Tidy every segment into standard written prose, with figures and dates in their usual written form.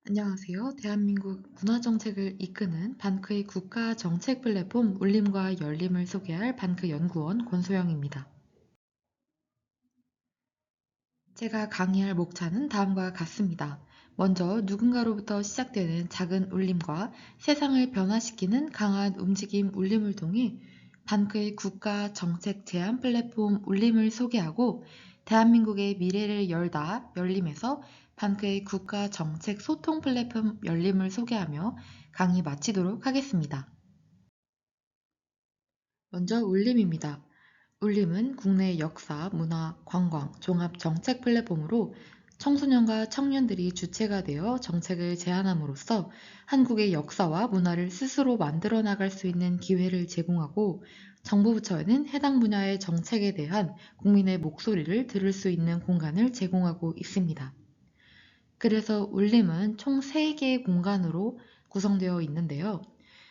안녕하세요. 대한민국 문화정책을 이끄는 반크의 국가 정책 플랫폼 울림과 열림을 소개할 반크 연구원 권소영입니다. 제가 강의할 목차는 다음과 같습니다. 먼저 누군가로부터 시작되는 작은 울림과 세상을 변화시키는 강한 움직임 울림을 통해 반크의 국가 정책 제안 플랫폼 울림을 소개하고 대한민국의 미래를 열다 열림에서 반크의 국가 정책 소통 플랫폼 열림을 소개하며 강의 마치도록 하겠습니다. 먼저 울림입니다. 울림은 국내 역사, 문화, 관광, 종합 정책 플랫폼으로 청소년과 청년들이 주체가 되어 정책을 제안함으로써 한국의 역사와 문화를 스스로 만들어 나갈 수 있는 기회를 제공하고 정부 부처에는 해당 분야의 정책에 대한 국민의 목소리를 들을 수 있는 공간을 제공하고 있습니다. 그래서 울림은 총 3개의 공간으로 구성되어 있는데요.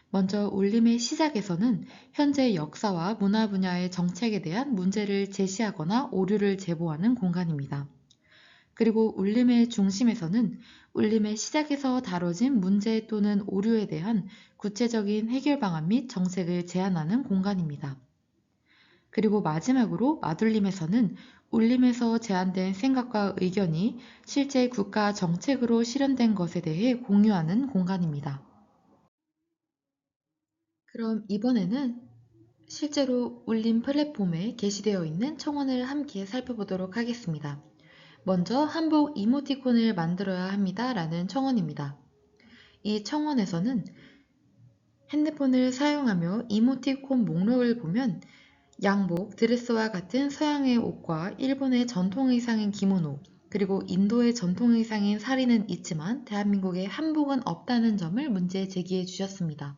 먼저 울림의 시작에서는 현재 역사와 문화 분야의 정책에 대한 문제를 제시하거나 오류를 제보하는 공간입니다. 그리고 울림의 중심에서는 울림의 시작에서 다뤄진 문제 또는 오류에 대한 구체적인 해결 방안 및 정책을 제안하는 공간입니다. 그리고 마지막으로 마둘림에서는 울림에서 제안된 생각과 의견이 실제 국가 정책으로 실현된 것에 대해 공유하는 공간입니다. 그럼 이번에는 실제로 울림 플랫폼에 게시되어 있는 청원을 함께 살펴보도록 하겠습니다. 먼저 한복 이모티콘을 만들어야 합니다 라는 청원입니다. 이 청원에서는 핸드폰을 사용하며 이모티콘 목록을 보면 양복, 드레스와 같은 서양의 옷과 일본의 전통 의상인 기모노, 그리고 인도의 전통 의상인 사리는 있지만 대한민국에 한복은 없다는 점을 문제 제기해 주셨습니다.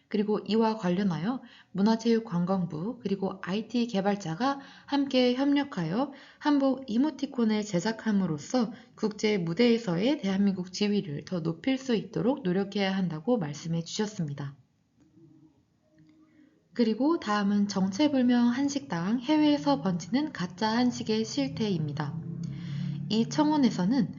그리고 이와 관련하여 문화체육관광부 그리고 IT 개발자가 함께 협력하여 한복 이모티콘을 제작함으로써 국제 무대에서의 대한민국 지위를 더 높일 수 있도록 노력해야 한다고 말씀해 주셨습니다. 그리고 다음은 정체불명 한식당 해외에서 번지는 가짜 한식의 실태입니다. 이 청원에서는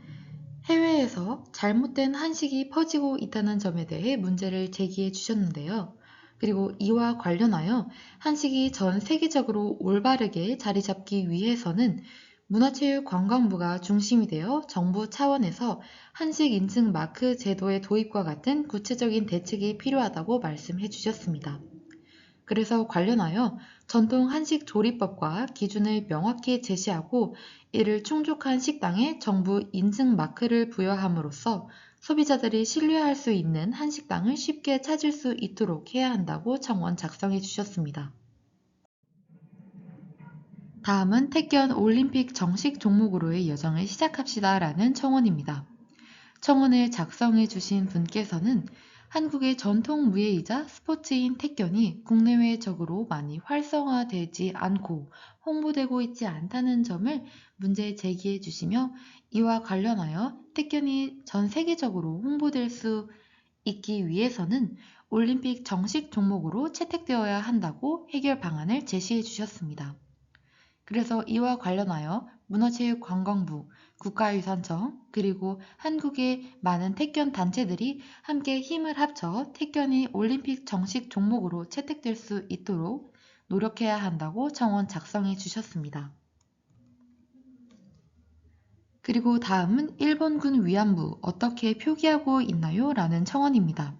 해외에서 잘못된 한식이 퍼지고 있다는 점에 대해 문제를 제기해 주셨는데요. 그리고 이와 관련하여 한식이 전 세계적으로 올바르게 자리 잡기 위해서는 문화체육관광부가 중심이 되어 정부 차원에서 한식 인증 마크 제도의 도입과 같은 구체적인 대책이 필요하다고 말씀해 주셨습니다. 그래서 관련하여 전통 한식 조리법과 기준을 명확히 제시하고 이를 충족한 식당에 정부 인증 마크를 부여함으로써 소비자들이 신뢰할 수 있는 한식당을 쉽게 찾을 수 있도록 해야 한다고 청원 작성해 주셨습니다. 다음은 태권 올림픽 정식 종목으로의 여정을 시작합시다 라는 청원입니다. 청원을 작성해 주신 분께서는 한국의 전통 무예이자 스포츠인 태권이 국내외적으로 많이 활성화되지 않고 홍보되고 있지 않다는 점을 문제 제기해 주시며 이와 관련하여 태권이 전 세계적으로 홍보될 수 있기 위해서는 올림픽 정식 종목으로 채택되어야 한다고 해결 방안을 제시해 주셨습니다. 그래서 이와 관련하여 문화체육관광부, 국가유산청, 그리고 한국의 많은 태권 단체들이 함께 힘을 합쳐 태권이 올림픽 정식 종목으로 채택될 수 있도록 노력해야 한다고 청원 작성해 주셨습니다. 그리고 다음은 일본군 위안부 어떻게 표기하고 있나요? 라는 청원입니다.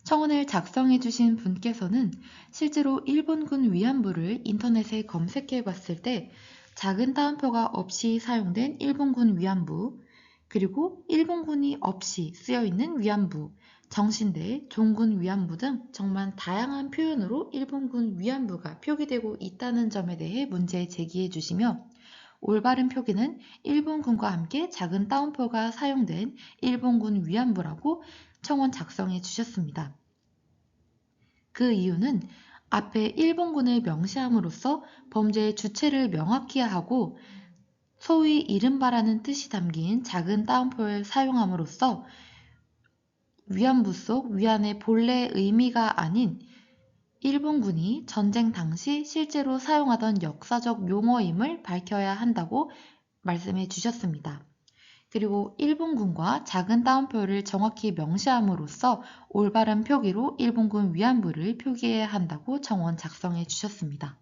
청원을 작성해 주신 분께서는 실제로 일본군 위안부를 인터넷에 검색해 봤을 때 작은 따옴표가 없이 사용된 일본군 위안부, 그리고 일본군이 없이 쓰여있는 위안부, 정신대, 종군 위안부 등 정말 다양한 표현으로 일본군 위안부가 표기되고 있다는 점에 대해 문제 제기해 주시며 올바른 표기는 일본군과 함께 작은 따옴표가 사용된 일본군 위안부라고 청원 작성해 주셨습니다. 그 이유는 앞에 일본군을 명시함으로써 범죄의 주체를 명확히 하고 소위 이른바라는 뜻이 담긴 작은 따옴표를 사용함으로써 위안부 속 위안의 본래 의미가 아닌 일본군이 전쟁 당시 실제로 사용하던 역사적 용어임을 밝혀야 한다고 말씀해 주셨습니다. 그리고 일본군과 작은 따옴표를 정확히 명시함으로써 올바른 표기로 일본군 위안부를 표기해야 한다고 청원 작성해 주셨습니다.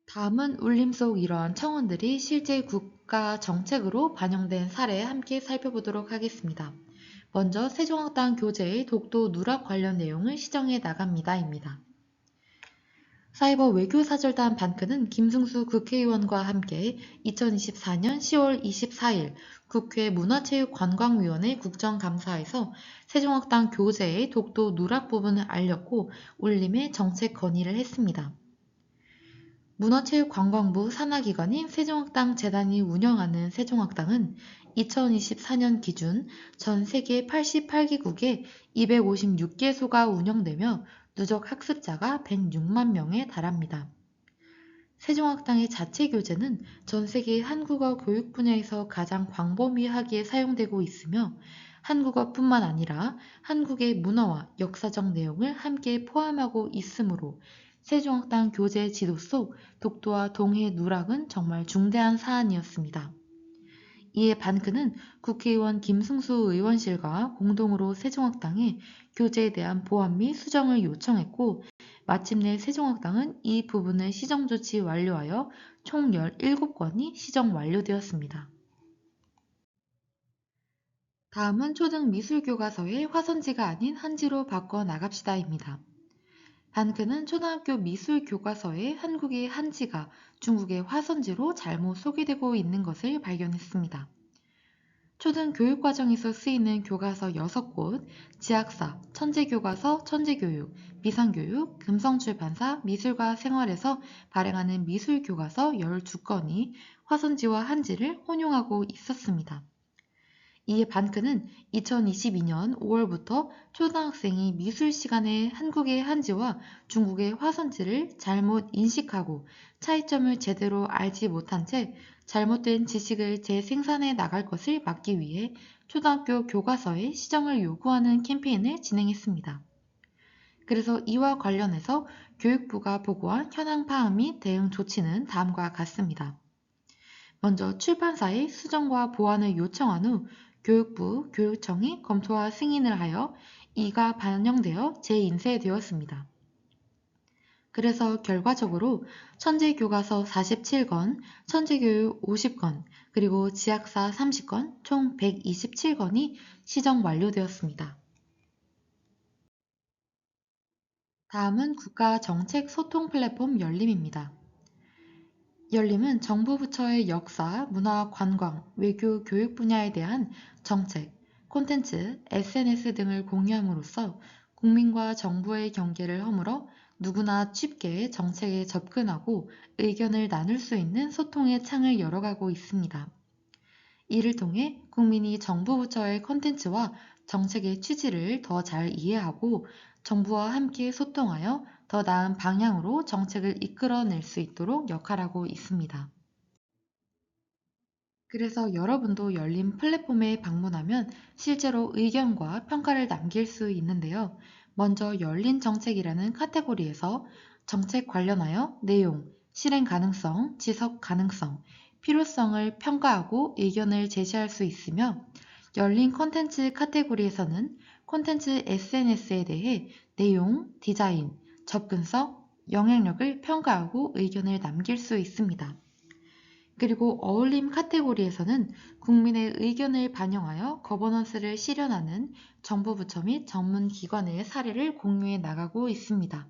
다음은 울림 속 이러한 청원들이 실제 국가 정책으로 반영된 사례 함께 살펴보도록 하겠습니다. 먼저 세종학당 교재의 독도 누락 관련 내용을 시정해 나갑니다입니다. 사이버 외교사절단 반크는 김승수 국회의원과 함께 2024년 10월 24일 국회 문화체육관광위원회 국정감사에서 세종학당 교재의 독도 누락 부분을 알렸고 울림의 정책 건의를 했습니다. 문화체육관광부 산하기관인 세종학당 재단이 운영하는 세종학당은 2024년 기준 전 세계 88개국에 256개소가 운영되며 누적 학습자가 106만 명에 달합니다. 세종학당의 자체 교재는 전 세계 한국어 교육 분야에서 가장 광범위하게 사용되고 있으며 한국어뿐만 아니라 한국의 문화와 역사적 내용을 함께 포함하고 있으므로 세종학당 교재 지도 속 독도와 동해 누락은 정말 중대한 사안이었습니다. 이에 반크는 국회의원 김승수 의원실과 공동으로 세종학당에 교재에 대한 보완 및 수정을 요청했고 마침내 세종학당은 이 부분을 시정 조치 완료하여 총 17건이 시정 완료되었습니다. 다음은 초등 미술교과서의 화선지가 아닌 한지로 바꿔 나갑시다입니다. 반크는 초등학교 미술교과서에 한국의 한지가 중국의 화선지로 잘못 소개되고 있는 것을 발견했습니다. 초등 교육과정에서 쓰이는 교과서 6곳, 지학사, 천재교과서, 천재교육, 미상교육, 금성출판사, 미술과 생활에서 발행하는 미술교과서 12건이 화선지와 한지를 혼용하고 있었습니다. 이에 반크는 2022년 5월부터 초등학생이 미술 시간에 한국의 한지와 중국의 화선지를 잘못 인식하고 차이점을 제대로 알지 못한 채 잘못된 지식을 재생산해 나갈 것을 막기 위해 초등학교 교과서에 시정을 요구하는 캠페인을 진행했습니다. 그래서 이와 관련해서 교육부가 보고한 현황 파악 및 대응 조치는 다음과 같습니다. 먼저 출판사의 수정과 보완을 요청한 후 교육부, 교육청이 검토와 승인을 하여 이가 반영되어 재인쇄되었습니다. 그래서 결과적으로 천재교과서 47건, 천재교육 50건, 그리고 지학사 30건, 총 127건이 시정 완료되었습니다. 다음은 국가정책 소통 플랫폼 열림입니다. 열림은 정부 부처의 역사, 문화, 관광, 외교, 교육 분야에 대한 정책, 콘텐츠, SNS 등을 공유함으로써 국민과 정부의 경계를 허물어 누구나 쉽게 정책에 접근하고 의견을 나눌 수 있는 소통의 창을 열어가고 있습니다. 이를 통해 국민이 정부 부처의 콘텐츠와 정책의 취지를 더 잘 이해하고 정부와 함께 소통하여 더 나은 방향으로 정책을 이끌어낼 수 있도록 역할하고 있습니다. 그래서 여러분도 열린 플랫폼에 방문하면 실제로 의견과 평가를 남길 수 있는데요. 먼저 열린 정책이라는 카테고리에서 정책 관련하여 내용, 실행 가능성, 지속 가능성, 필요성을 평가하고 의견을 제시할 수 있으며 열린 콘텐츠 카테고리에서는 콘텐츠 SNS에 대해 내용, 디자인, 접근성, 영향력을 평가하고 의견을 남길 수 있습니다. 그리고 어울림 카테고리에서는 국민의 의견을 반영하여 거버넌스를 실현하는 정부 부처 및 전문 기관의 사례를 공유해 나가고 있습니다.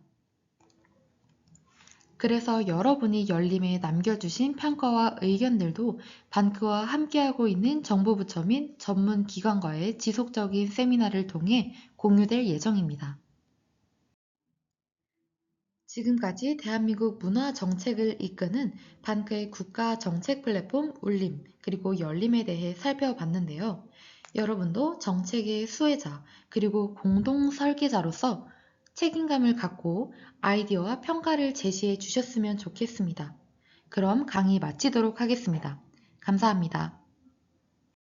그래서 여러분이 열림에 남겨주신 평가와 의견들도 반크와 함께하고 있는 정부 부처 및 전문 기관과의 지속적인 세미나를 통해 공유될 예정입니다. 지금까지 대한민국 문화 정책을 이끄는 반크의 국가 정책 플랫폼 울림 그리고 열림에 대해 살펴봤는데요. 여러분도 정책의 수혜자 그리고 공동 설계자로서 책임감을 갖고 아이디어와 평가를 제시해 주셨으면 좋겠습니다. 그럼 강의 마치도록 하겠습니다. 감사합니다.